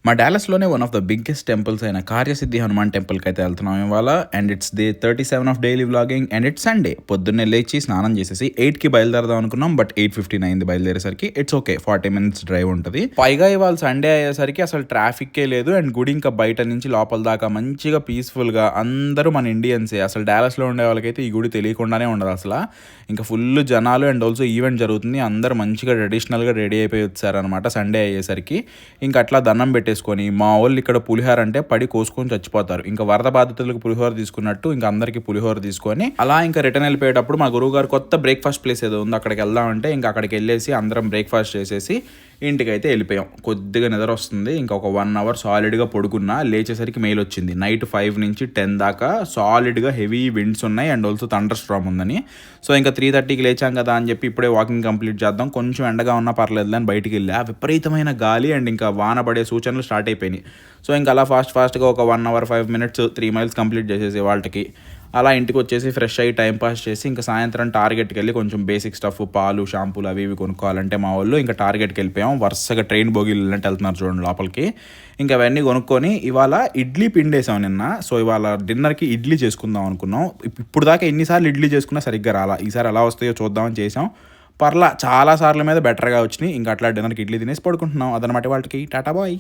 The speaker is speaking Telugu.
మా డాలస్‌లోనే one of the biggest temples అయిన కార్యసిద్ధి హనుమాన్ టెంపుల్‌కి అయితే వెళ్తున్నాం ఇవాళ. And it's day 37 of daily vlogging and it's Sunday. పొద్దున్నే లేచి స్నానం చేసేసి 8కి బయలుదేరదాం అనుకున్నాం. బట్ 8:15 అయింది బయలుదేరేసరికి. ఇట్స్ ఓకే 40 మినిట్స్ డ్రైవ్ ఉంటుంది. పైగా ఇవాళ సండే అయ్యేసరికి అసలు ట్రాఫిక్కే లేదు. అండ్ గుడి ఇంకా బయట నుంచి లోపల దాకా మంచిగా పీస్ఫుల్గా అందరూ మన ఇండియన్సే. అసలు డాలస్‌లో ఉండే వాళ్ళకైతే ఈ గుడి తెలియకుండానే ఉండదు అసలు. ఇంకా ఫుల్ జనాలు అండ్ ఆల్సో ఈవెంట్ జరుగుతుంది. అందరూ మంచిగా ట్రెడిషనల్గా రెడీ అయిపోయి వచ్చారనమాట సండే అయ్యేసరికి. ఇంకా అట్లా దండం పెట్టేసుకొని మా వాళ్ళు ఇక్కడ పులిహోర అంటే పడి కోసుకొని చచ్చిపోతారు. ఇంకా వరద బాధితులకు పులిహోర తీసుకున్నట్టు ఇంకా అందరికీ పులిహోర తీసుకొని అలా ఇంకా రిటర్న్ వెళ్ళిపోయేటప్పుడు మా గురువు గారు కొత్త బ్రేక్ఫాస్ట్ ప్లేస్ ఏదో ఉంది అక్కడికి వెళ్దామంటే ఇంకా అక్కడికి వెళ్ళేసి అందరం బ్రేక్ఫాస్ట్ చేసేసి ఇంటికైతే వెళ్ళిపోయాం. కొద్దిగా నిద్ర వస్తుంది. ఇంకా ఒక 1 అవర్ సాలిడ్గా పడుకున్నా. లేచేసరికి మెయిల్ వచ్చింది నైట్ 5 నుంచి 10 దాకా సాలిడ్గా హెవీ విండ్స్ ఉన్నాయి అండ్ ఆల్సో థండర్ స్టార్మ్ ఉందని. సో ఇంకా 3:30కి లేచాం కదా అని చెప్పి ఇప్పుడే వాకింగ్ కంప్లీట్ చేద్దాం, కొంచెం ఎండగా ఉన్నా పర్లేదు అని బయటికి వెళ్ళా. విపరీతమైన గాలి అండ్ ఇంకా వాన పడే సూచనలు స్టార్ట్ అయిపోయినాయి. సో ఇంకా అలా ఫాస్ట్గా ఒక 1 అవర్ 5 మినిట్స్ 3 మైల్స్ కంప్లీట్ చేసేసి వాళ్ళకి అలా ఇంటికి వచ్చేసి ఫ్రెష్ అయ్యి టైం పాస్ చేసి ఇంకా సాయంత్రం టార్గెట్కి వెళ్ళి కొంచెం బేసిక్ స్టఫ్ పాలు షాంపూలు అవి ఇవి కొనుక్కోవాలంటే మా వాళ్ళు ఇంకా టార్గెట్కి వెళ్ళిపోయాం. వరుసగా ట్రైన్ బోగీలు వెళ్ళినట్టు వెళ్తున్నారు చూడండి లోపలికి. ఇంకా అవన్నీ కొనుక్కొని ఇవాళ ఇడ్లీ పిండేసాం నిన్న. సో ఇవాళ డిన్నర్కి ఇడ్లీ చేసుకుందాం అనుకున్నాం. ఇప్పుడు దాకా ఎన్నిసార్లు ఇడ్లీ చేసుకున్నా సరిగ్గా రాలా. ఈసారి ఎలా వస్తాయో చూద్దామని చేసాం. పర్లా చాలా సార్ల మీద బెటర్గా వచ్చినాయి. ఇంకా అట్లా డిన్నర్కి ఇడ్లీ తినేసి పడుకుంటున్నాం. అదనమాట వాళ్ళకి టాటా బాయ్.